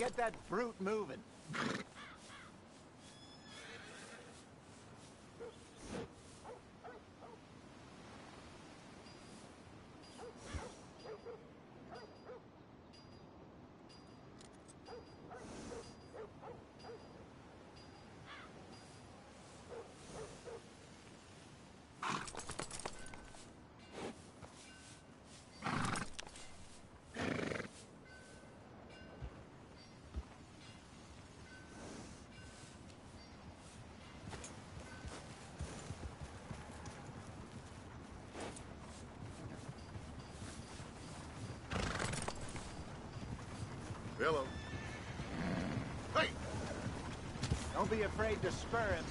Get that brute moving. Hello. Hey! Don't be afraid to spur him.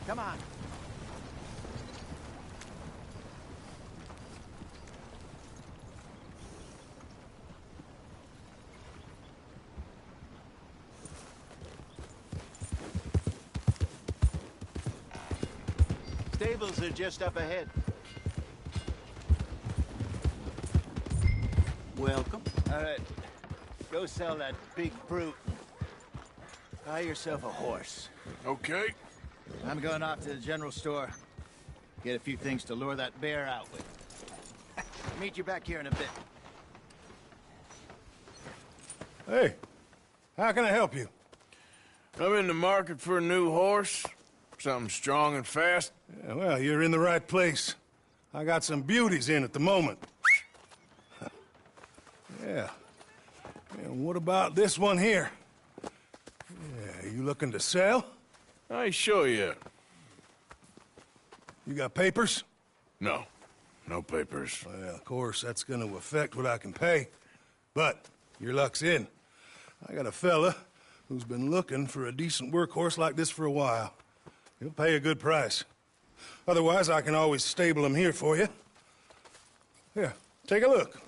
Come on. Stables are just up ahead. Welcome. All right. Go sell that big brute. Buy yourself a horse. Okay. I'm going off to the general store. Get a few things to lure that bear out with. Meet you back here in a bit. Hey, how can I help you? I'm in the market for a new horse. Something strong and fast. Yeah, well, you're in the right place. I got some beauties in at the moment. Yeah. And what about this one here? Yeah, you looking to sell? I ain't sure yet. You got papers? No. No papers. Well, of course, that's gonna affect what I can pay. But your luck's in. I got a fella who's been looking for a decent workhorse like this for a while. He'll pay a good price. Otherwise, I can always stable him here for you. Here, take a look.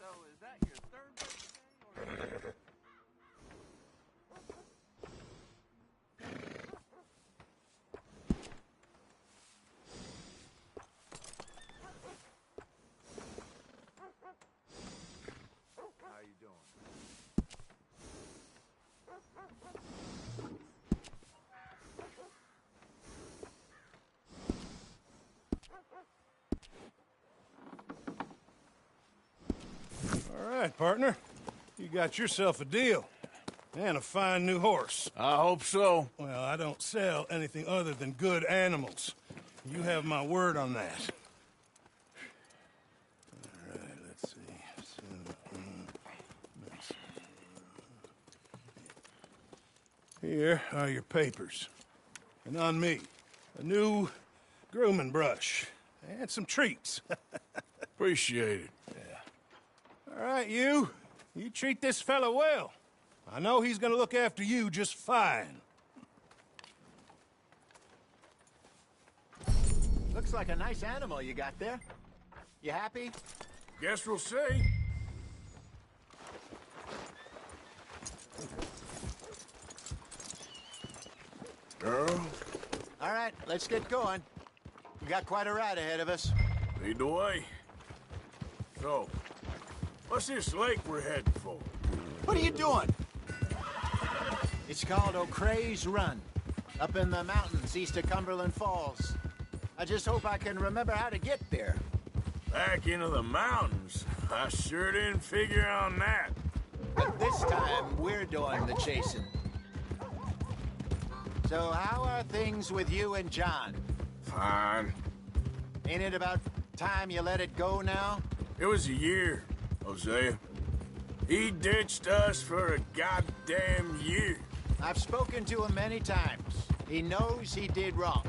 So, is that your third birthday, or... How you doing? All right, partner. You got yourself a deal. And a fine new horse. I hope so. Well, I don't sell anything other than good animals. You have my word on that. All right, let's see. Here are your papers. And on me, a new grooming brush. And some treats. Appreciate it. All right, you treat this fella well. I know he's gonna look after you just fine. Looks like a nice animal you got there. You happy? Guess we'll see. Girl, All right, let's get going. We got quite a ride ahead of us. lead the way. So, what's this lake we're heading for? What are you doing? It's called O'Creagh's Run, up in the mountains east of Cumberland Falls. I just hope I can remember how to get there. Back into the mountains? I sure didn't figure on that. But this time, we're doing the chasing. So how are things with you and John? Fine. Ain't it about time you let it go now? It was a year, Hosea. He ditched us for a goddamn year. I've spoken to him many times. He knows he did wrong.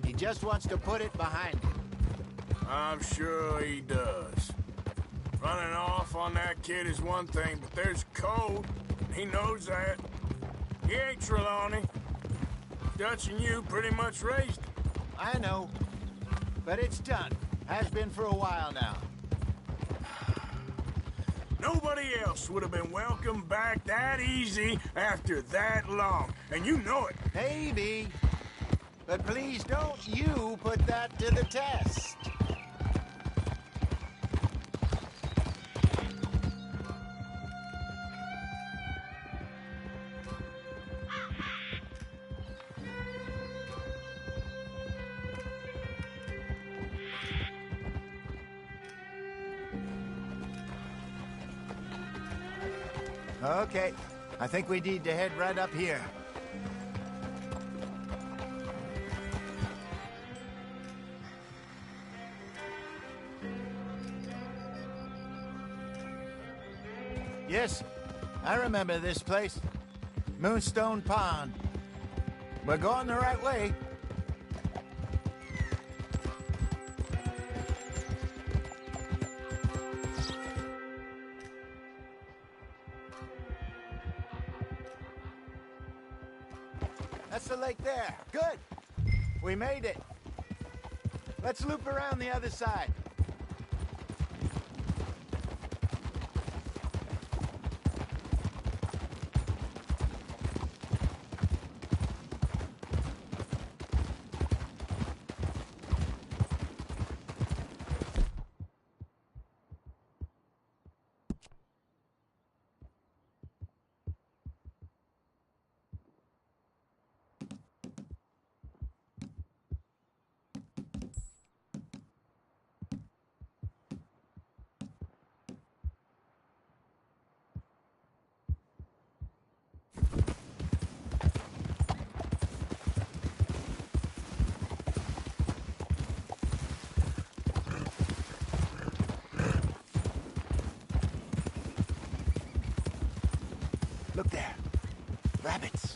He just wants to put it behind him. I'm sure he does. Running off on that kid is one thing, but there's code. He knows that. He ain't Trelawney. Dutch and you pretty much raised him. I know. But it's done. Has been for a while now. Nobody else would have been welcomed back that easy after that long. And you know it. Maybe. But please don't you put that to the test. Okay, I think we need to head right up here. Yes, I remember this place. Moonstone Pond. We're going the right way. That's the lake there. Good. We made it. Let's loop around the other side. Look there. Rabbits.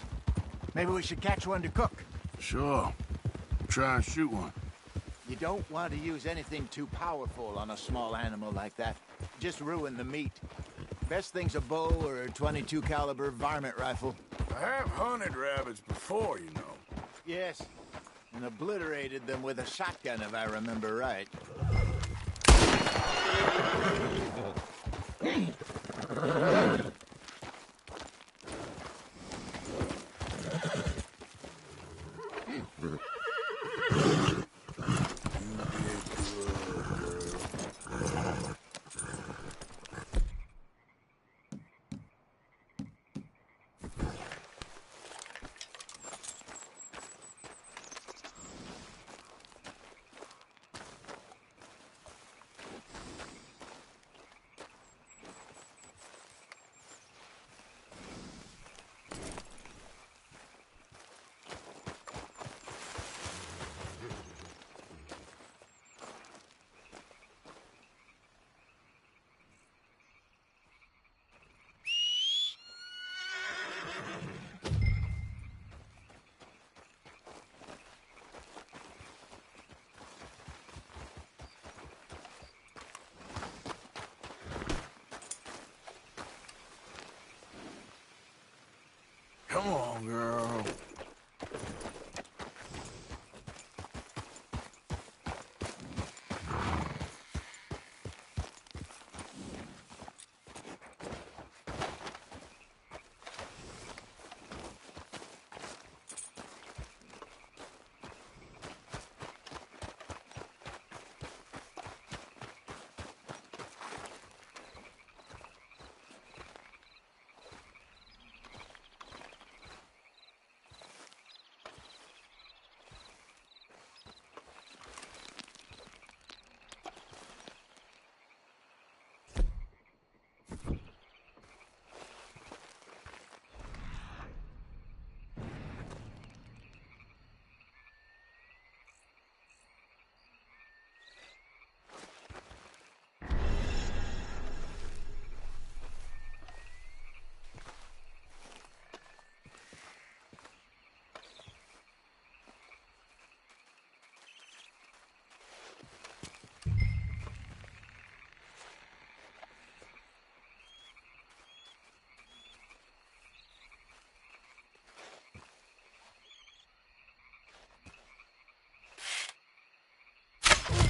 Maybe we should catch one to cook. Sure. Try and shoot one. You don't want to use anything too powerful on a small animal like that. Just ruin the meat. Best thing's a bow or a .22 caliber varmint rifle. I have hunted rabbits before, you know. Yes, and obliterated them with a shotgun if I remember right. Come on, girl.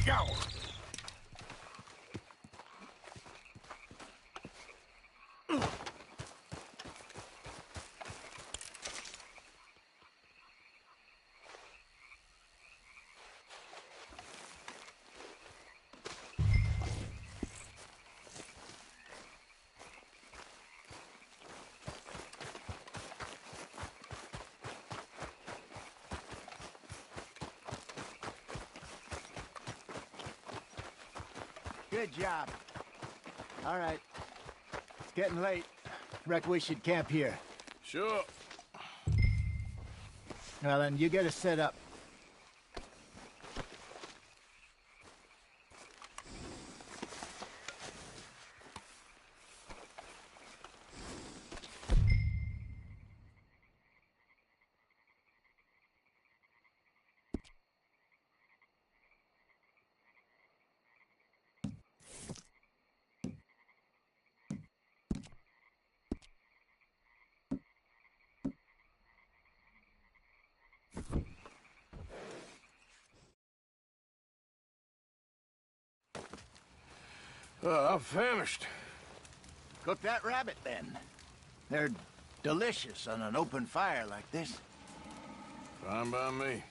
Go! Good job. All right. It's getting late. Reckon we should camp here. Sure. Well, then you get us set up. I'm famished. Cook that rabbit, then. They're delicious on an open fire like this. Fine by me.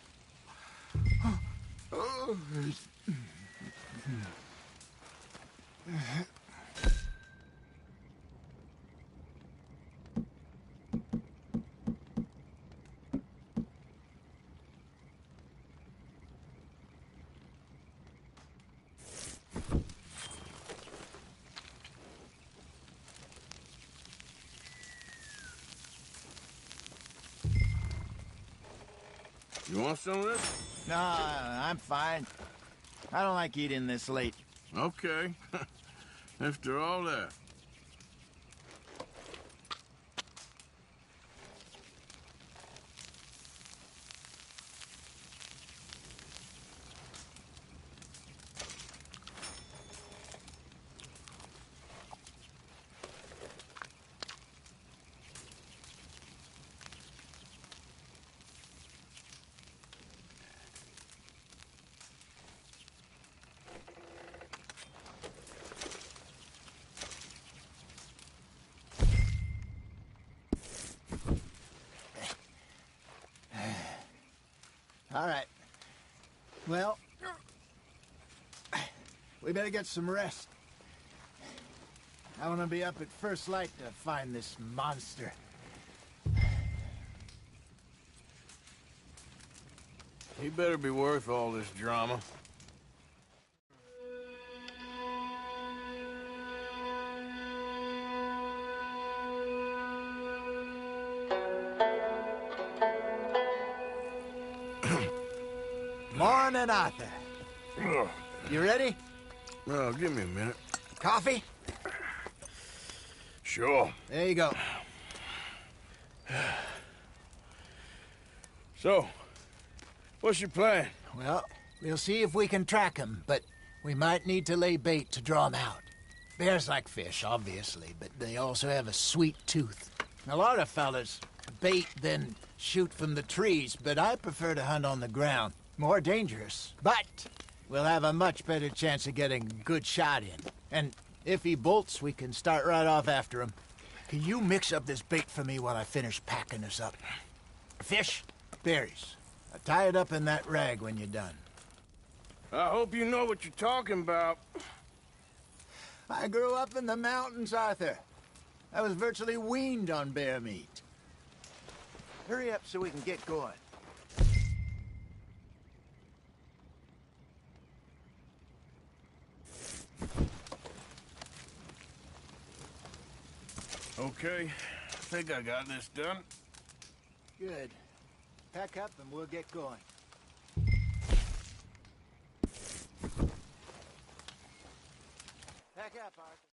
You want some of this? No, I'm fine. I don't like eating this late. Okay. After all that. All right. Well, we better get some rest. I want to be up at first light to find this monster. He better be worth all this drama. Morning, Arthur. You ready? Well, give me a minute. Coffee? Sure. There you go. So, what's your plan? Well, we'll see if we can track him, but we might need to lay bait to draw him out. Bears like fish, obviously, but they also have a sweet tooth. A lot of fellas bait, then shoot from the trees, but I prefer to hunt on the ground. More dangerous, but we'll have a much better chance of getting a good shot in. And if he bolts, we can start right off after him. Can you mix up this bait for me while I finish packing this up? Fish, berries. Tie it up in that rag when you're done. I hope you know what you're talking about. I grew up in the mountains, Arthur. I was virtually weaned on bear meat. Hurry up so we can get going. Okay, I think I got this done. Good. Pack up and we'll get going. Pack up, Arthur.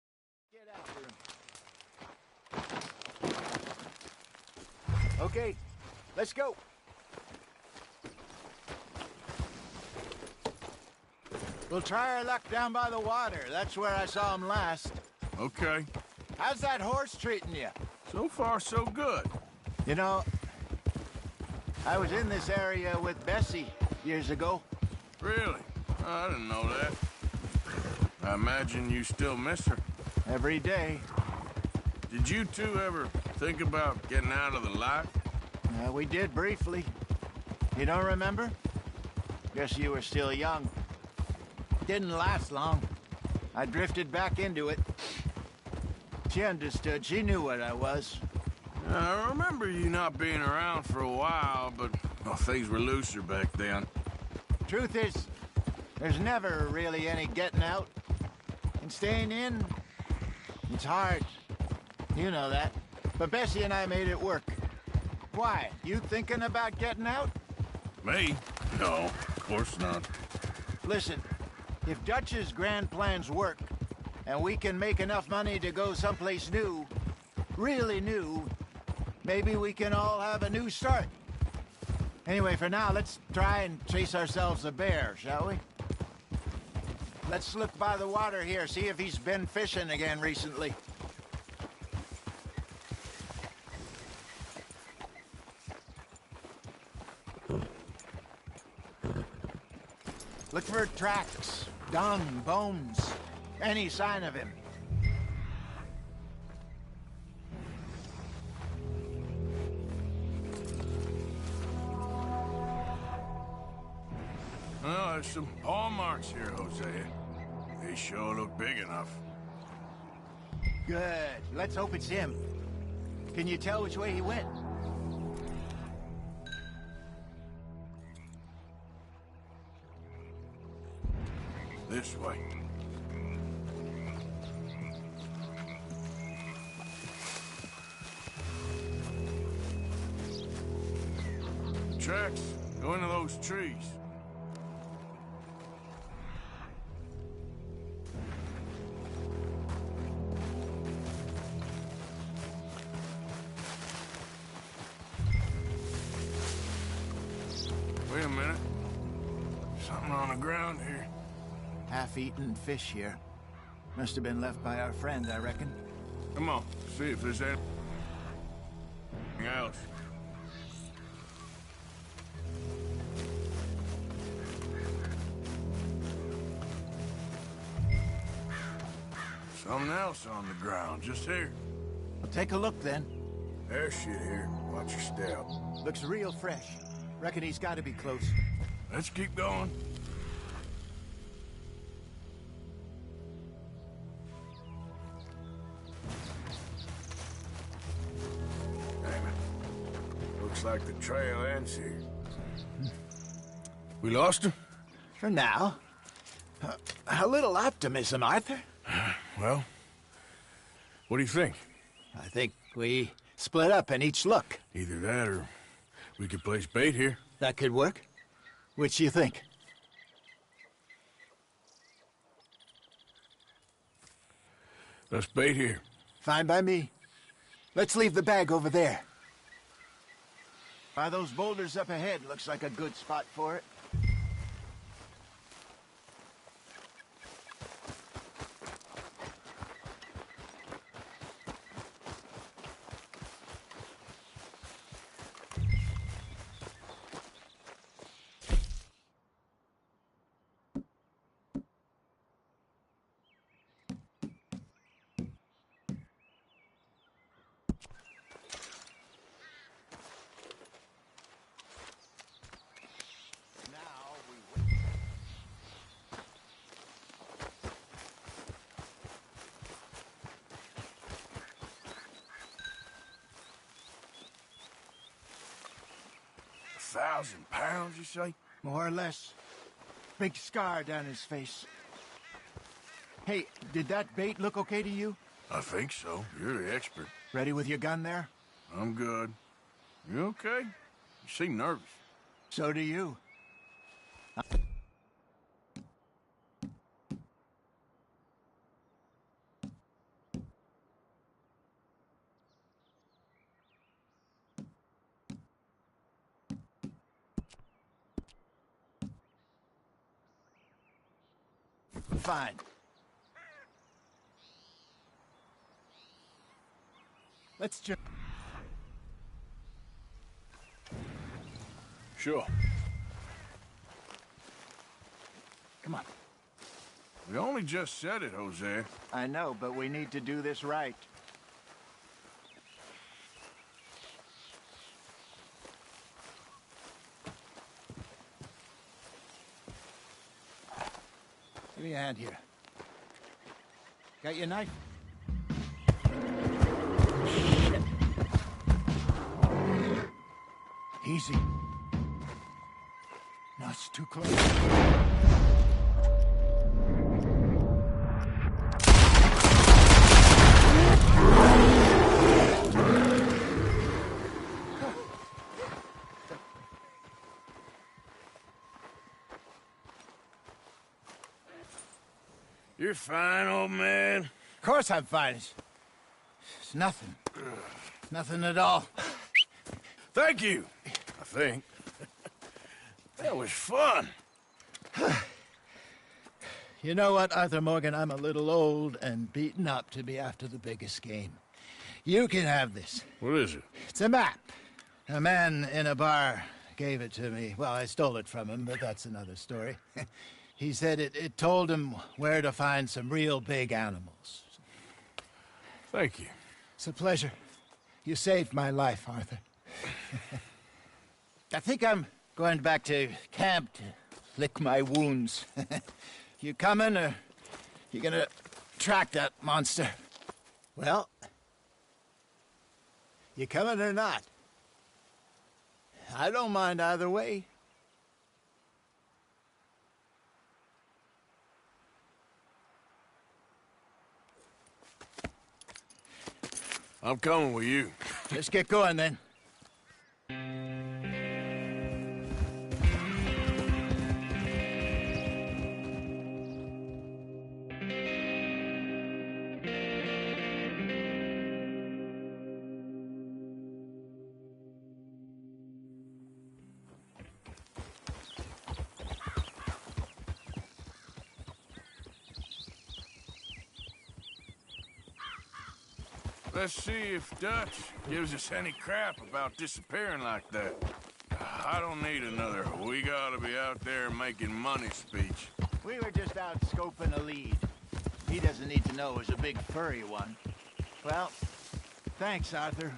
Get after him. Okay, let's go. We'll try our luck down by the water. That's where I saw him last. Okay. How's that horse treating you? So far, so good. You know, I was in this area with Bessie years ago. Really? I didn't know that. I imagine you still miss her. Every day. Did you two ever think about getting out of the lot? We did briefly. You don't remember? Guess you were still young. Didn't last long. I drifted back into it. She understood. She knew what I was. I remember you not being around for a while, but well, things were looser back then. Truth is, there's never really any getting out. And staying in, it's hard. You know that. But Bessie and I made it work. Why? You thinking about getting out? Me? No, of course not. Listen, if Dutch's grand plans work, and we can make enough money to go someplace new, really new, maybe we can all have a new start. Anyway, for now, let's try and chase ourselves a bear, shall we? Let's look by the water here, see if he's been fishing again recently. Look for tracks, dung, bones, any sign of him. Well, there's some paw marks here, Hosea. They sure look big enough. Good. Let's hope it's him. Can you tell which way he went? This way. Tracks go into those trees. Wait a minute. Something on the ground here. Half-eaten fish here. Must have been left by our friend, I reckon. Come on, see if there's anything else. Something else on the ground, just here. Well, take a look then. There's shit here. Watch your step. Looks real fresh. Reckon he's got to be close. Let's keep going. Damn it. Looks like the trail ends here. We lost him? For now. A little optimism, Arthur. Well, what do you think? I think we split up and each look. Either that or we could place bait here. That could work. Which you think? Let's bait here. Fine by me. Let's leave the bag over there. By those boulders up ahead, looks like a good spot for it. £1,000, you say? More or less. Big scar down his face. Hey, did that bait look okay to you? I think so. You're the expert. Ready with your gun there? I'm good. You okay? You seem nervous. So do you. Fine. Let's just... Sure. Come on. We only just said it, Jose. I know, but we need to do this right. Give me a hand here. Got your knife? Shit. Easy. No, it's too close. You're fine, old man. Of course I'm fine. It's nothing. Nothing at all. Thank you, I think. That was fun. You know what, Arthur Morgan? I'm a little old and beaten up to be after the biggest game. You can have this. What is it? It's a map. A man in a bar gave it to me. Well, I stole it from him, but that's another story. He said it told him where to find some real big animals. Thank you. It's a pleasure. You saved my life, Arthur. I think I'm going back to camp to lick my wounds. You coming, or you gonna track that monster? Well, you coming or not? I don't mind either way. I'm coming with you. Let's get going, then. Let's see if Dutch gives us any crap about disappearing like that. I don't need another "we gotta be out there making money" speech. We were just out scoping a lead. He doesn't need to know it was a big furry one. Well, thanks, Arthur.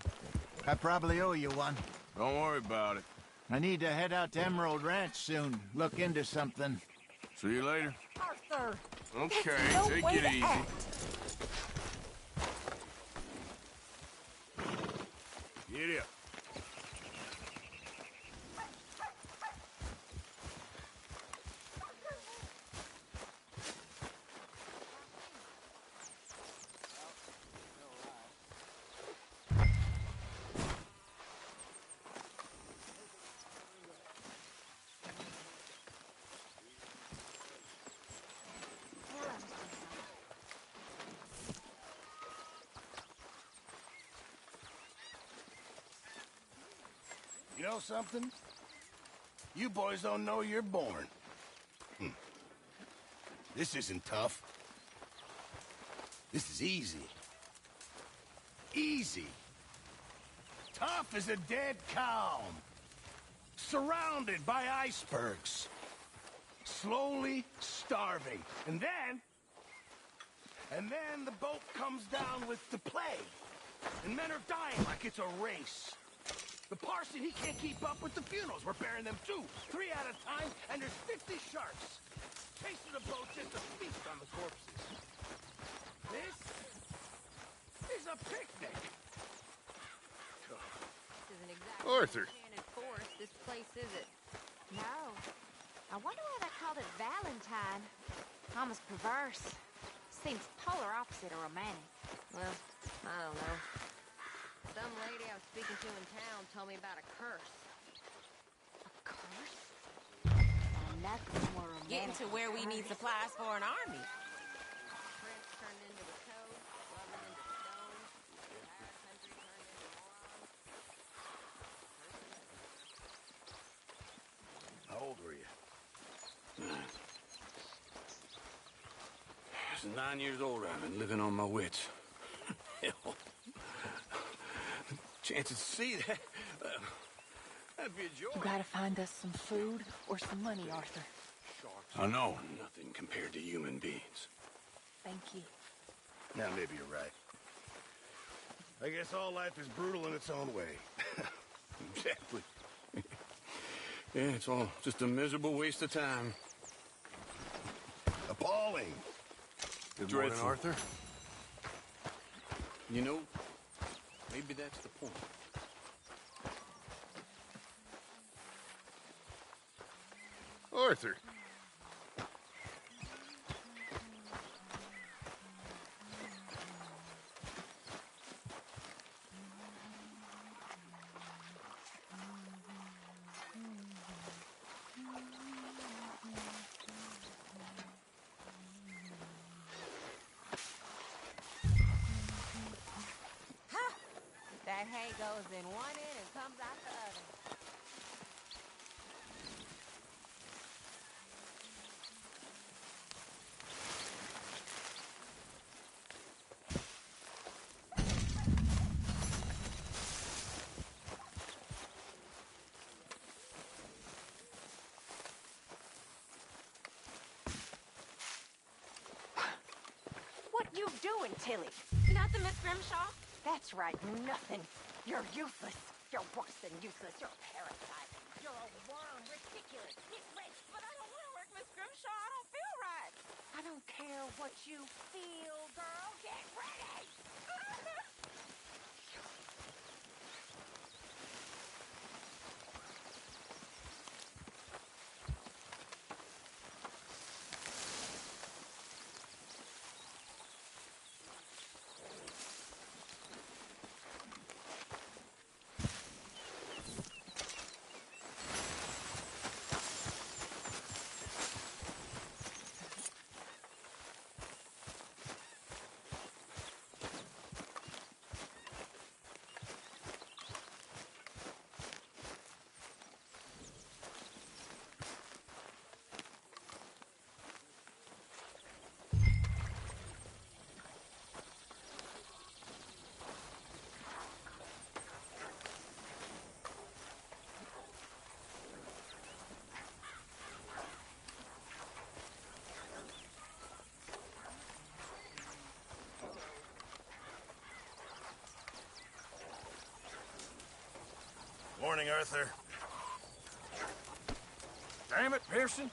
I probably owe you one. Don't worry about it. I need to head out to Emerald Ranch soon. Look into something. See you later. Arthur! Okay, That's no take way it to easy. act. Get up. You know something? You boys don't know you're born. This isn't tough. This is easy. Easy. Tough as a dead calm. Surrounded by icebergs. Slowly starving. And then the boat comes down with the plague. And men are dying like it's a race. The parson, he can't keep up with the funerals. We're burying them 2, 3 at a time, and there's 50 sharks. Chasing the boat just to feast on the corpses. This is a picnic. This isn't exactly Arthur. Enchanted Forest, this place, is it? No. I wonder why they called it Valentine. Almost perverse. Seems polar opposite of romantic. Well, I don't know. Some lady I was speaking to in town told me about a curse. A curse? Nothing more romantic. Getting to where we need supplies for an army. Prince turned into a toad, loving into stone, the entire country turned into morons. How old were you? 9 years old. I've been living on my wits. Hell. Chances to see that. That'd be a joy. You gotta find us some food or some money, Arthur. I know. Nothing compared to human beings. Thank you. Now, maybe you're right. I guess all life is brutal in its own way. Exactly. Yeah, it's all just a miserable waste of time. Appalling. Good morning, Dreadful. Arthur. You know, maybe that's the point. Arthur. That hay goes in one end and comes out the other. What you doing, Tilly? Nothing, Miss Grimshaw. That's right, nothing. You're useless. You're worse than useless. You're a parasite. You're a worm. Ridiculous. Get ready. But I don't want to work, Miss Grimshaw. I don't feel right. I don't care what you feel, girl. Get ready. Morning, Arthur. Damn it, Pearson.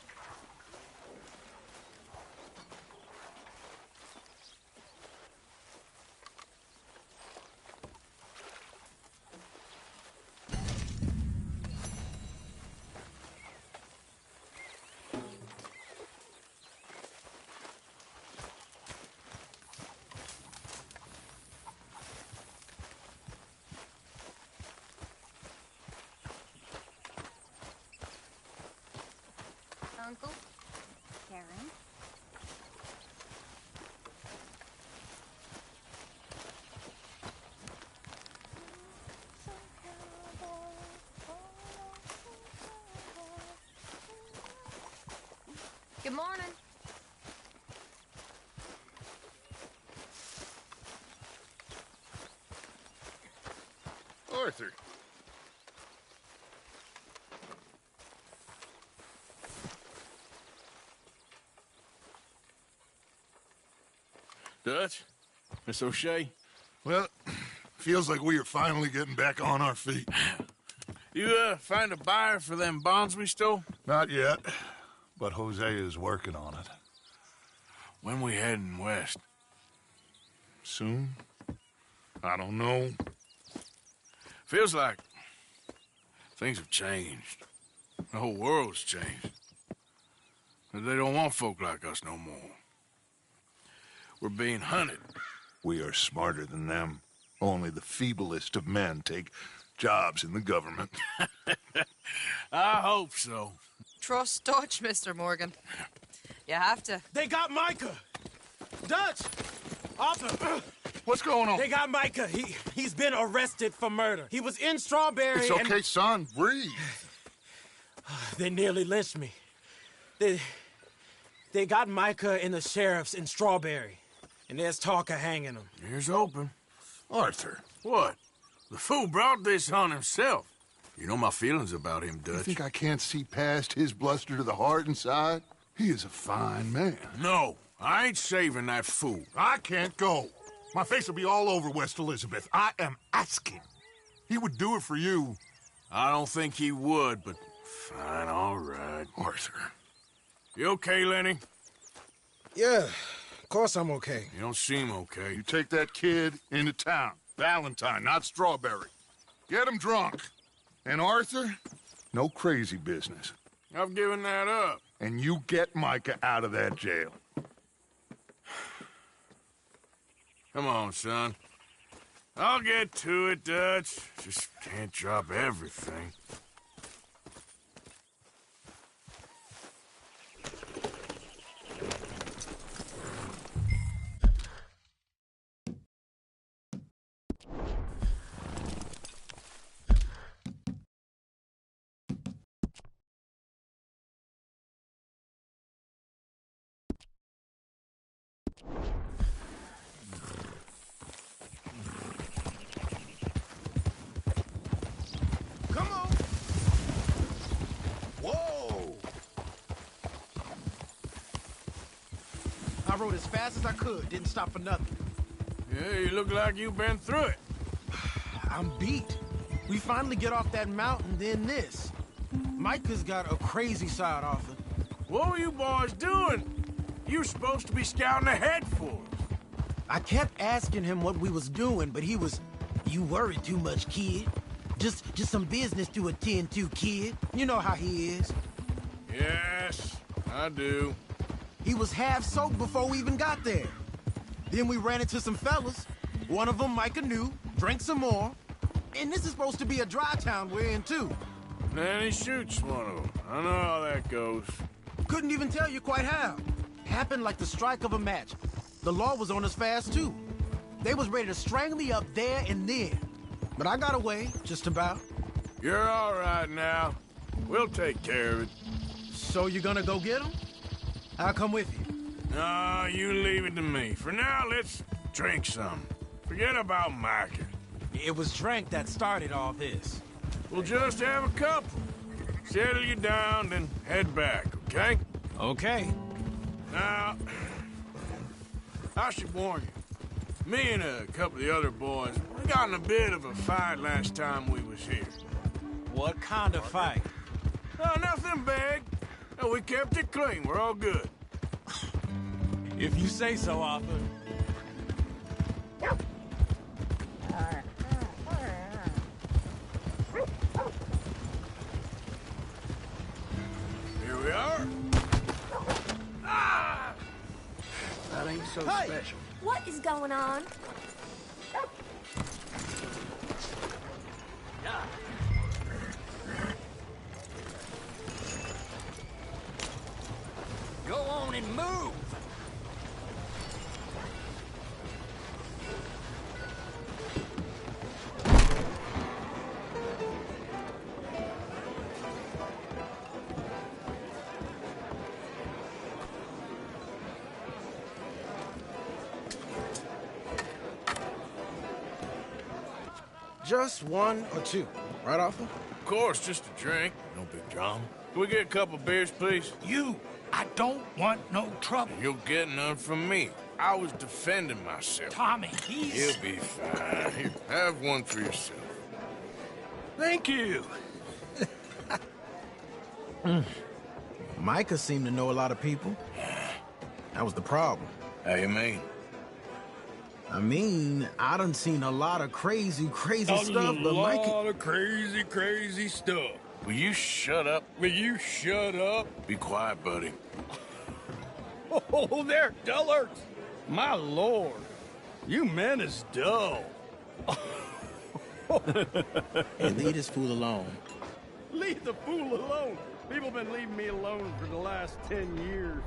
Uncle? Karen? Good morning. Arthur. Dutch? Miss O'Shea? Well, feels like we are finally getting back on our feet. You, find a buyer for them bonds we stole? Not yet, but Jose is working on it. When we heading west? Soon? I don't know. Feels like things have changed. The whole world's changed. They don't want folk like us no more. We're being hunted. We are smarter than them. Only the feeblest of men take jobs in the government. I hope so. Trust Dutch, Mr. Morgan. You have to. They got Micah! Dutch! Arthur! What's going on? They got Micah. He's been arrested for murder. He was in Strawberry It's okay, son. Breathe. They nearly lynched me. They got Micah and the sheriffs in Strawberry. And there's talk of hanging him. Here's hoping. Arthur, What? The fool brought this on himself. You know my feelings about him, you Dutch. think I can't see past his bluster to the heart inside? He is a fine man. No, I ain't saving that fool. I can't go. My face will be all over West Elizabeth. I am asking. He would do it for you. I don't think he would, but fine, all right. Arthur. You okay, Lenny? Yeah, of course I'm okay. You don't seem okay. You take that kid into town. Valentine, not Strawberry. Get him drunk. And Arthur, no crazy business. I've given that up. And you get Micah out of that jail. Come on, son. I'll get to it, Dutch. Just can't drop everything. Come on! Whoa! I rode as fast as I could, didn't stop for nothing. Yeah, you look like you've been through it. I'm beat. We finally get off that mountain, then this. Micah's got a crazy side, Arthur. What were you boys doing? You were supposed to be scouting ahead for us. I kept asking him what we was doing, but he was, "You worry too much, kid. Just some business to attend to, kid. You know how he is." Yes, I do. He was half soaked before we even got there. Then we ran into some fellas. One of them Micah knew, drank some more. And this is supposed to be a dry town we're in, too. Then he shoots one of them. I know how that goes. Couldn't even tell you quite how. Happened like the strike of a match. The law was on us fast, too. They was ready to strangle me up there and then. But I got away, just about. You're all right now. We'll take care of it. So you gonna go get him? I'll come with you. No, you leave it to me. For now, let's drink some. Forget about Micah. It was drink that started all this. We'll just have a couple. Settle you down, then head back, okay? Okay. Now, I should warn you. Me and a couple of the other boys, we got in a bit of a fight last time we was here. What kind of fight? Oh, nothing big. No, we kept it clean. We're all good. If you say so, Arthur. Here we are. That ain't so Hey! special. What is going on? Go on and move! Just one or two, right, Arthur? Of course, just a drink. No big drama. Can we get a couple beers, please? I don't want no trouble. You'll get none from me. I was defending myself. Tommy, he's... He'll be fine. Here, have one for yourself. Thank you. Micah seemed to know a lot of people. That was the problem. How you mean? I mean, I done seen a lot of crazy stuff, but Micah... of crazy stuff. Will you shut up? Will you shut up? Be quiet, buddy. Oh, they're dullards. My lord. You men is dull. And leave this fool alone. Leave the fool alone. People been leaving me alone for the last 10 years.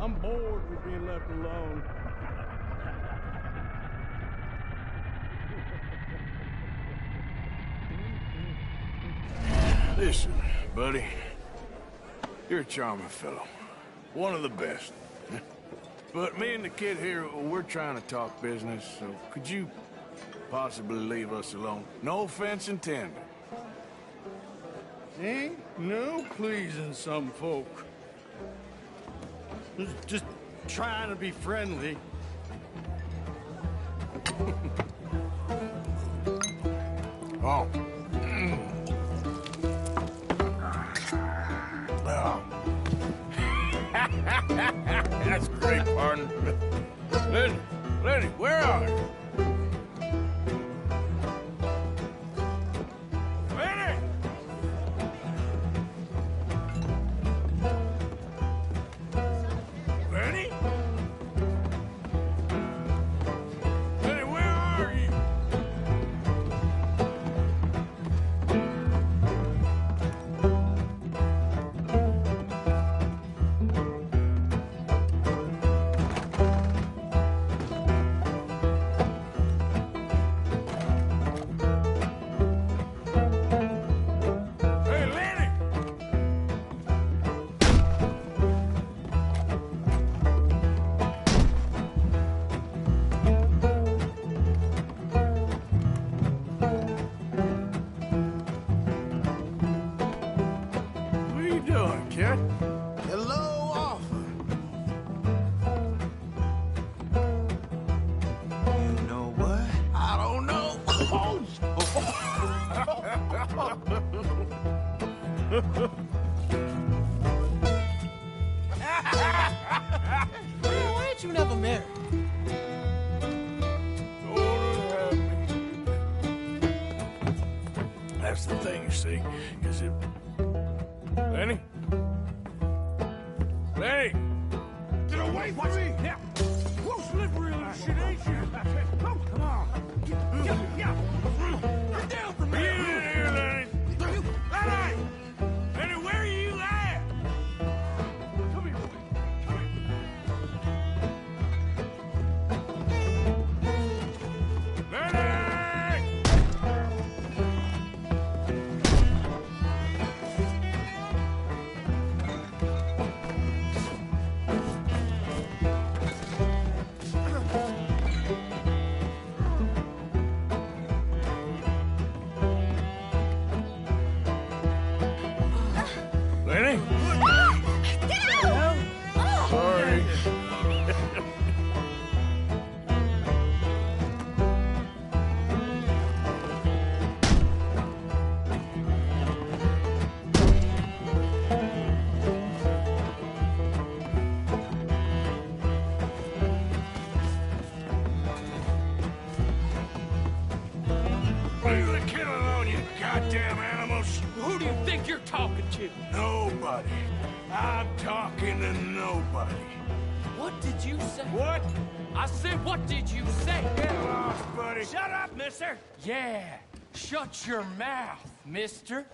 I'm bored with being left alone. Listen, buddy. You're a charming fellow. One of the best. But me and the kid here, we're trying to talk business, so could you possibly leave us alone? No offense intended. Ain't no pleasing some folk. Just trying to be friendly. Oh. That's great, partner. Lenny, where are you? Lenny! Lenny? Lenny, where are you? Hey, Lenny! What are you doing, kid? Hello, Arthur. You know what? I don't know. Man, why ain't you never married? That's the thing, you see, is it... Lenny? Lenny! Get away from me! Now, who's slippery in that shit, ain't you? Come on. Yeah. Get down from Get me! in here, Lenny! Lenny! Lenny, where are you at? Come here. Lenny! Lenny? Get out! Sorry. Leave the kid alone, you goddamn animals! Who do you think you're talking to? Nobody. I'm talking to nobody. What did you say? What? I said, what did you say? Get lost, buddy. Shut up, mister! Yeah, shut your mouth, mister.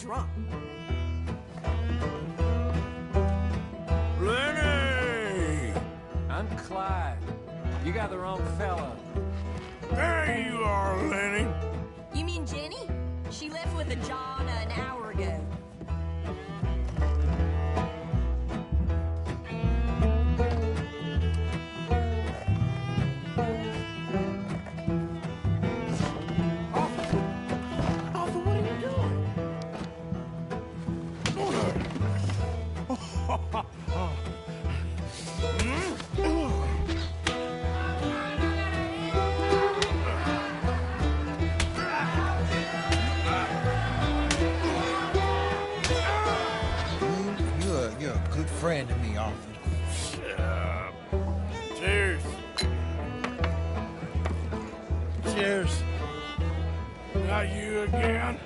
drunk. Lenny! I'm Clyde. You got the wrong fella. There you are, Lenny. You mean Jenny? She left with a John an hour ago. You're a good friend to me, Arthur. Cheers. Cheers. Not you again?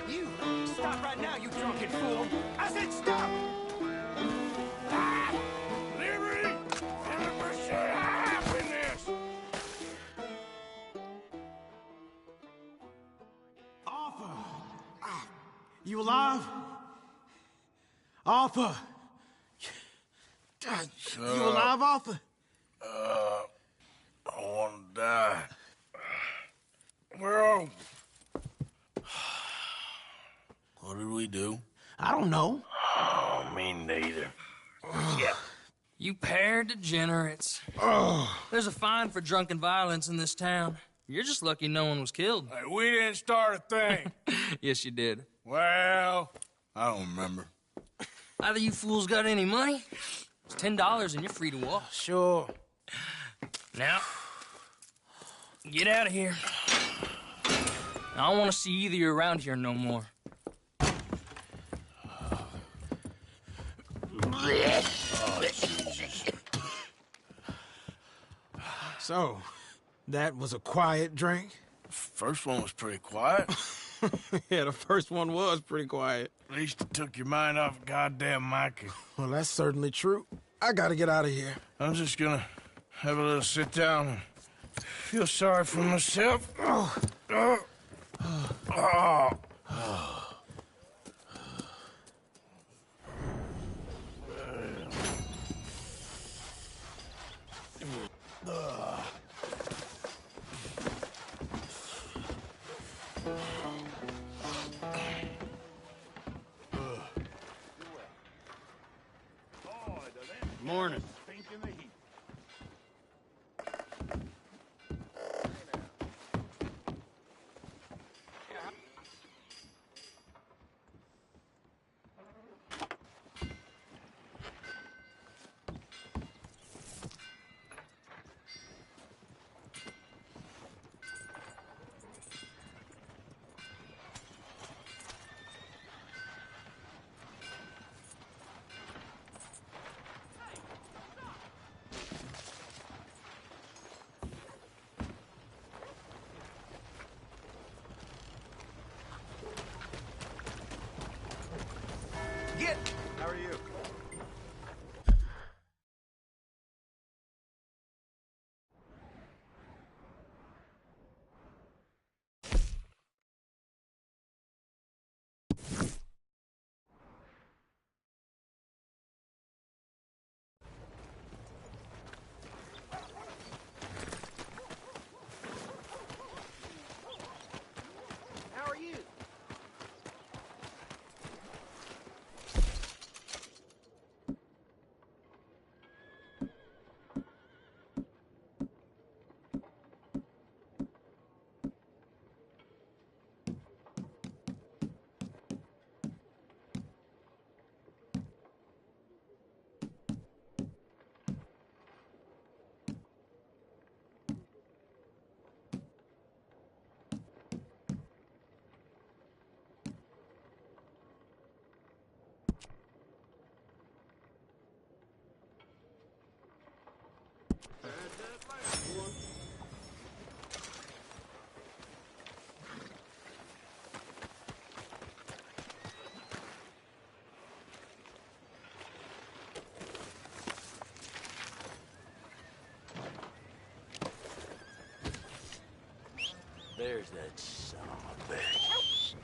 You! Stop right now, you drunken fool! I said stop! Liberty! Never should happen this! Arthur! You alive? Arthur! You alive, Arthur? I want to die. Well, what did we do? I don't know. Oh, me neither. You pair degenerates. There's a fine for drunken violence in this town. You're just lucky no one was killed. Hey, we didn't start a thing. Yes, you did. Well, I don't remember. Either you fools got any money, it's $10 and you're free to walk. Sure. Now, get out of here. I don't want to see either of you around here no more. So, that was a quiet drink? First one was pretty quiet. Yeah, the first one was pretty quiet. At least it took your mind off goddamn Mikey. Well, that's certainly true. I gotta get out of here. I'm just gonna have a little sit down and feel sorry for myself. Morning. There's that son of a bitch.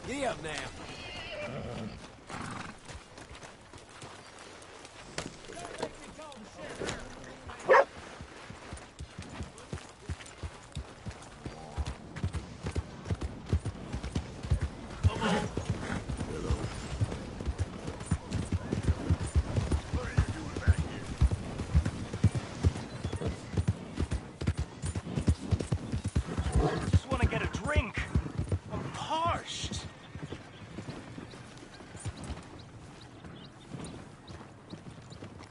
Giddy up now. Just want to get a drink. I'm parched.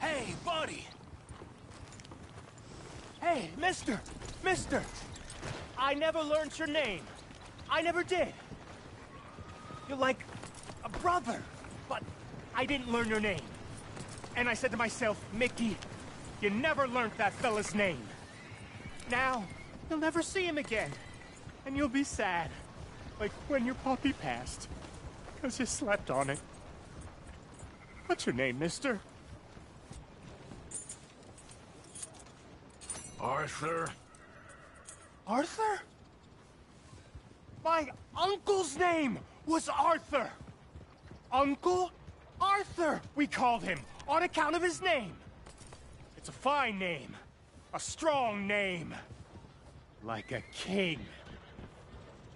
Hey, buddy. Hey, mister. Mister. I never learned your name. I never did. You're like a brother, but I didn't learn your name. And I said to myself, Mickey, you never learned that fella's name. Now, you'll never see him again. And you'll be sad. Like when your puppy passed. Because you slept on it. What's your name, mister? Arthur? Arthur? My uncle's name was Arthur. Uncle Arthur, we called him, on account of his name. It's a fine name. A strong name. Like a king.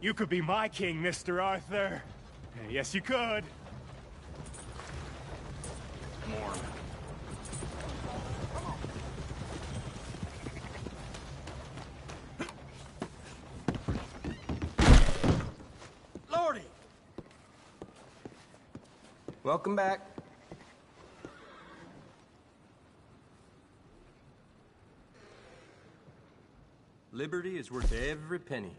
You could be my king, Mr. Arthur. Yes, you could. More. Lordy! Welcome back. Liberty is worth every penny.